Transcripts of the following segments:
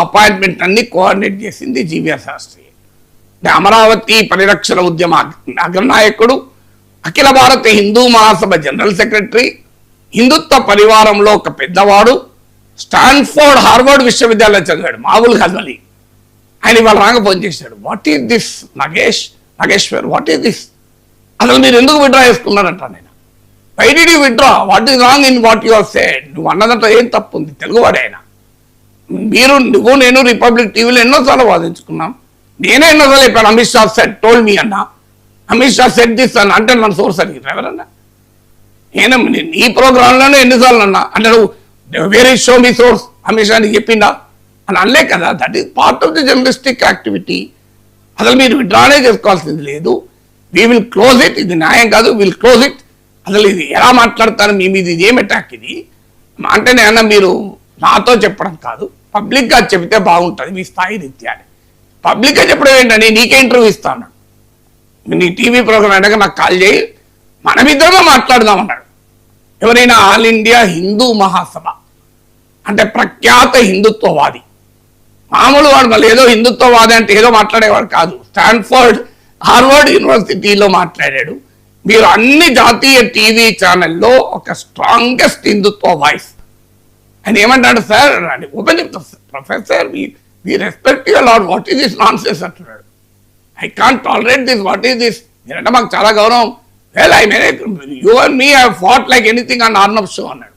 Appointment అన్ని coordinate చేసింది GVR Sastry. అంటే అమరావతి పరిరక్షణ ఉద్యమ అగ్రనాయకుడు, అఖిల భారత హిందూ మహాసభ జనరల్ సెక్రటరీ, హిందుత్వ పరివారంలో ఒక పెద్దవాడు, స్టాన్ఫోర్డ్ హార్వర్డ్ విశ్వవిద్యాలయం చదివాడు, మామూలు కదలి. ఆయన ఇవాళ రాగా ఫోన్ చేశాడు, what is this Nageshwar, what is this, అసలు మీరు ఎందుకు విత్డ్రా చేసుకున్నారంట. నేను why did you withdraw, what is wrong in what you have said, నువ్వు అన్నదంట ఏం తప్పు ఉంది, తెలుగువాడే ఆయన. నువ్వు నేను రిపబ్లిక్ టీవీలో ఎన్నోసార్లు వాదించుకున్నాం, నేనే ఎన్నోసార్లు చెప్పాను, Amit Shah said told me అన్నా, అమిత్ షా సెడ్ దిస్ అన్న అంటే మన సోర్స్ అడిగింది ఎవరన్నా, నేను ఈ ప్రోగ్రాంలోనే ఎన్నిసార్లు అన్నా అంటే నువ్వు వేరే show me source, Amit Shah నీకు చెప్పిందా అని అనలే కదా. That is part of the journalistic activity. అసలు మీరు విత్డ్రానే చేసుకోవాల్సింది లేదు, వీ విల్ క్లోజ్ ఇట్, ఇది న్యాయం కాదు, విల్ క్లోజ్ ఇట్. అసలు ఇది ఎలా మాట్లాడతారు మీ మీద, ఇది ఏం అటాక్ ఇది అంటే నేను మీరు నాతో చెప్పడం కాదు, పబ్లిక్గా చెబితే బాగుంటుంది మీ స్థాయి రీత్యా. పబ్లిక్గా చెప్పడం ఏంటని, నీకే ఇంటర్వ్యూ ఇస్తాను, నీ టీవీ ప్రోగ్రామ్ అయినాక నాకు కాల్ చేయి, మనమిద్దరమే మాట్లాడదామన్నాడు. ఎవరైనా ఆల్ ఇండియా హిందూ మహాసభ అంటే ప్రఖ్యాత హిందుత్వవాది, మామూలు వాడు మళ్ళీ ఏదో హిందుత్వవాది అంటే ఏదో మాట్లాడేవాడు కాదు, స్టాన్ఫోర్డ్ హార్వర్డ్ యూనివర్సిటీలో మాట్లాడాడు. మీరు అన్ని జాతీయ టీవీ ఛానల్లో ఒక స్ట్రాంగెస్ట్ హిందుత్వ వాయిస్. ఆయన ఏమంటాడు సార్ అని ఓపెన్ చెప్తారు, professor we respect you lot, what is this nonsense అంటున్నాడు. I can't tolerate this, what is this, మీరంటే మాకు చాలా గౌరవం. Well I mean you and me I fought like anything on Arnab show అన్నాడు.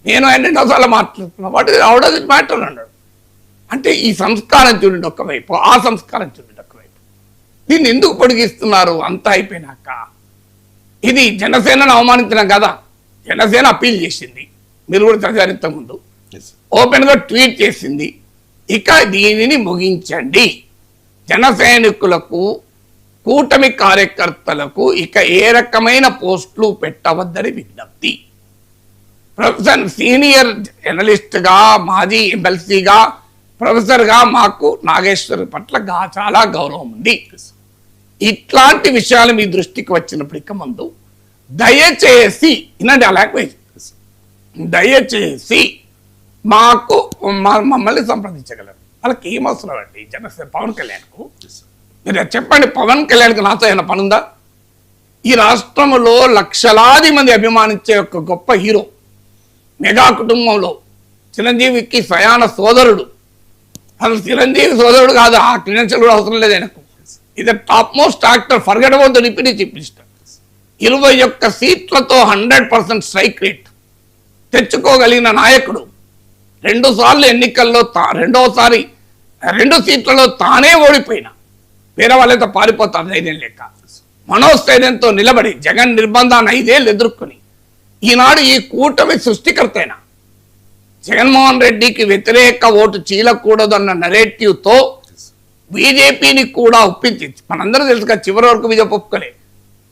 నేను ఆయన ఎన్నోసార్లు మాట్లాడుతున్నా, what is how does it matter అన్నాడు. అంటే ఈ సంస్కారం చూడండి ఒక్కవైపు, ఆ సంస్కారం చూడండి ఒక్కవైపు, దీన్ని ఎందుకు పొడిగిస్తున్నారు అంతా అయిపోయినాక. ఇది జనసేనను అవమానించడం కదా, జనసేన అప్పీల్ చేసింది, మీరు కూడా చదివారు ఇంతకుముందు, ఓపెన్గా ట్వీట్ చేసింది, ఇక దీనిని ముగించండి, జన సైనికులకు కూటమి కార్యకర్తలకు ఇక ఏ రకమైన పోస్టులు పెట్టవద్దని విజ్ఞప్తి. ప్రొఫెసర్ సీనియర్ జర్నలిస్ట్గా, మాజీ ఎమ్మెల్సీగా, ప్రొఫెసర్గా మాకు నాగేశ్వర్ పట్ల చాలా గౌరవం ఉంది. ఇట్లాంటి విషయాలు మీ దృష్టికి వచ్చినప్పుడు ఇక ముందు దయచేసి ఇలాంటి లాంగ్వేజ్, దయచేసి మాకు మమ్మల్ని సంప్రదించగలరు. వాళ్ళకి ఏం అవసరం అండి జనసేన పవన్ కళ్యాణ్కు, మీరు చెప్పండి, పవన్ కళ్యాణ్కి నాతో ఏమైనా పనుందా? ఈ రాష్ట్రంలో లక్షలాది మంది అభిమానించే ఒక గొప్ప హీరో, మెగా కుటుంబంలో చిరంజీవికి స్వయాన సోదరుడు, అసలు చిరంజీవి సోదరుడు కాదు, ఆ క్రెడెన్షియల్ కూడా అవసరం లేదు ఆయనకు. ఇది top most actor, forget about the deputy chief minister. 21 సీట్లతో 100% స్ట్రైక్ రేట్ తెచ్చుకోగలిగిన నాయకుడు, 2 సార్లు ఎన్నికల్లో రెండోసారి 2 సీట్లలో తానే ఓడిపోయిన, వేరే వాళ్ళైతే పారిపోతారు ధైర్యం లేక, మనోస్థైర్యంతో నిలబడి జగన్ నిర్బంధాన్ని 5 ఏళ్ళు ఎదుర్కొని ఈనాడు ఈ కూటమి సృష్టికర్త అయిన జగన్మోహన్ రెడ్డికి వ్యతిరేక ఓటు చీలకూడదన్న నెరేటివ్తో బీజేపీని కూడా ఒప్పించి, మనందరూ తెలుసుగా చివరి వరకు బీజేపీ ఒప్పుకోలే,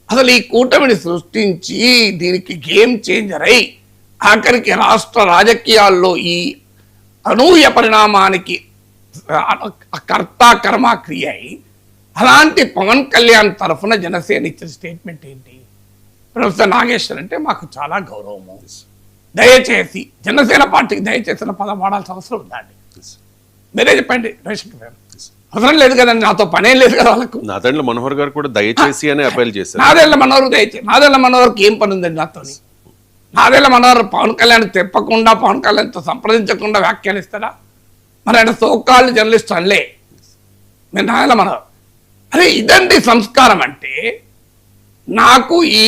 అసలు ఈ కూటమిని సృష్టించి దీనికి గేమ్ చేంజర్ అయి ఆఖరికి రాష్ట్ర రాజకీయాల్లో ఈ అనూహ్య పరిణామానికి కర్త కర్మ క్రియ అయి, అలాంటి పవన్ కళ్యాణ్ తరఫున జనసేన ఇచ్చిన స్టేట్మెంట్ ఏంటి? ప్రొఫెసర్ నాగేశ్వర్ అంటే మాకు చాలా గౌరవము, దయచేసి జనసేన పార్టీకి దయచేసిన పదం వాడాల్సిన అవసరం ఉందండి. మీరే చెప్పండి రేషన్ గారు, అవసరం లేదు కదండి, నాతో పనేం లేదు కదా వాళ్ళకు. నాదెండ్ల మనోహర్ గారు కూడా దయచేసి అని అపీల్ చేశారు. నాదెండ్ల మనోహర్ దయచేసి, నాదెండ్ల మనోహర్కి ఏం పని ఉందండి నాతో? నాదెండ్ల మనోహర్ పవన్ కళ్యాణ్ తెప్పకుండా, పవన్ కళ్యాణ్తో సంప్రదించకుండా వ్యాఖ్యానిస్తాడా? మరి ఆయన సోకాళ్ళు జర్నలిస్ట్ అనలే, మీరు నాదెండ్ల మనోహర్. అదే ఇదండి సంస్కారం అంటే. నాకు ఈ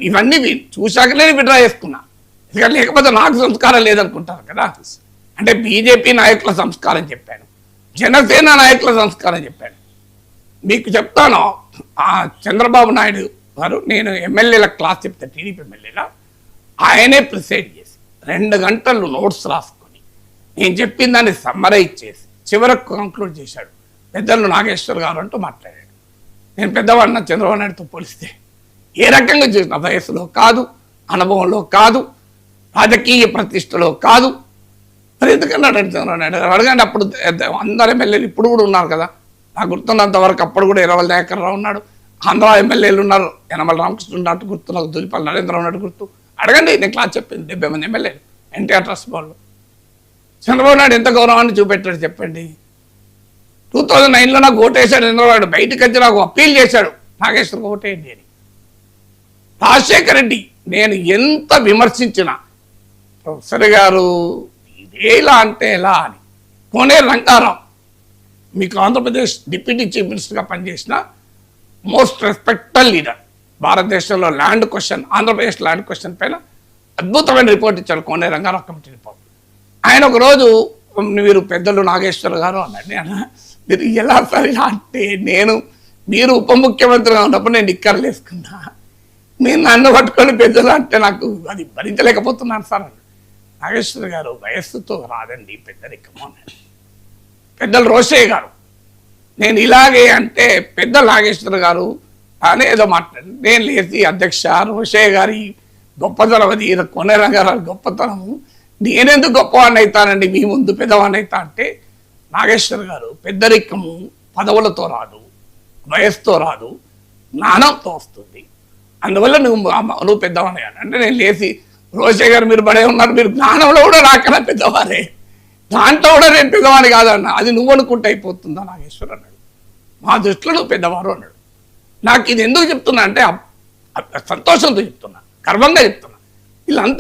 ఇవన్నీ చూశాకనే విడ్రా చేసుకున్నా, ఎందుకంటే లేకపోతే నాకు సంస్కారం లేదనుకుంటారు కదా. అంటే బీజేపీ నాయకుల సంస్కారం చెప్పాను, జనసేన నాయకుల సంస్కారం చెప్పాను. మీకు చెప్తాను, చంద్రబాబు నాయుడు గారు, నేను ఎమ్మెల్యేల క్లాస్ చెప్తే టీడీపీ ఎమ్మెల్యేల, ఆయనే ప్రిసైడ్ చేసి 2 గంటలు నోట్స్ రాసుకొని నేను చెప్పిన దాన్ని సమ్మరైజ్ చేసి చివరకు కంక్లూడ్ చేశాడు. పెద్దలు నాగేశ్వర్ గారు అంటూ మాట్లాడాడు. నేను పెద్దవాడిన చంద్రబాబు నాయుడుతో పోలిస్తే ఏ రకంగా చూసిన, వయసులో కాదు, అనుభవంలో కాదు, రాజకీయ ప్రతిష్టలో కాదు. మరి ఎందుకన్నాడు చంద్రబాబు నాయుడు గారు? అడగండి. అప్పుడు అందరు ఎమ్మెల్యేలు ఇప్పుడు కూడా ఉన్నారు కదా, నాకు గుర్తున్నంత వరకు అప్పుడు కూడా ఇరవల్ దయాకర్ రావు ఉన్నాడు, ఆంధ్ర ఎమ్మెల్యేలు ఉన్నారు, యనమల రామకృష్ణ ఉన్నట్టు గుర్తు, నాకు దులిపల్లి నరేంద్ర ఉన్నట్టు గుర్తు. అడగండి, నేను క్లాస్ చెప్పింది 70 మంది ఎమ్మెల్యేలు ఎన్టీఆర్ ట్రస్ట్ బోర్డులో. చంద్రబాబు నాయుడు ఎంత గౌరవాన్ని చూపెట్టాడు చెప్పండి. 2009లో నాకు ఓటేశాడు చంద్రబాబు, బయటకు వచ్చి నాకు అప్పీల్ చేశాడు నాగేశ్వరకు ఓటేయండి అని. రాజశేఖర రెడ్డి నేను ఎంత విమర్శించిన ప్రొఫెసర్ గారు ఇదేలా అంటే ఎలా అని. కోనేరు రంగారావు మీకు ఆంధ్రప్రదేశ్ డిప్యూటీ చీఫ్ మినిస్టర్గా పనిచేసిన మోస్ట్ రెస్పెక్టెడ్ లీడర్, భారతదేశంలో land question, Andhra Pradesh land question పైన అద్భుతమైన రిపోర్ట్ ఇచ్చారు కోనేరు రంగారావు కమిటీ రిపోర్ట్. ఆయన ఒకరోజు మీరు పెద్దలు నాగేశ్వర గారు అన్నాడు. నేను మీరు ఎలా సరే అంటే మీరు ఉప ముఖ్యమంత్రిగా ఉన్నప్పుడు నేను నిక్కర్లు వేసుకున్నా, మీరు నన్ను పట్టుకొని పెద్దలు అంటే నాకు అది భరించలేకపోతున్నాను సార్ అన్నాడు. నాగేశ్వర గారు వయస్సుతో రాదండి పెద్దరికము అన్నాడు. పెద్దలు రోషయ్య గారు నేను ఇలాగే అంటే పెద్ద నాగేశ్వర గారు అని ఏదో మాట్లాడి నేను లేచి అధ్యక్ష రోషయ్య గారి గొప్పతనం అది కోనేరు రంగారావు గొప్పతనము, నేనెందుకు గొప్పవాడిని అవుతానండి మీ ముందు పెద్దవాడిని అవుతా అంటే, నాగేశ్వర గారు పెద్దరికము పదవులతో రాదు, వయస్సుతో రాదు, జ్ఞానంతో వస్తుంది, అందువల్ల నువ్వు పెద్దవాడిని అంటే నేను లేచి రోషయ్య గారు మీరు బడే ఉన్నారు, మీరు జ్ఞానంలో కూడా రాకనా పెద్దవారే, దాంట్లో కూడా నేను పెద్దవాడిని కాదన్నా, అది నువ్వు అనుకుంటే అయిపోతుందా నాగేశ్వర అన్నాడు. మా దృష్టిలో నువ్వు పెద్దవారు అన్నాడు. నాకు ఇది ఎందుకు చెప్తున్నా అంటే సంతోషంతో చెప్తున్నా, గర్వంగా చెప్తున్నా. వీళ్ళంతా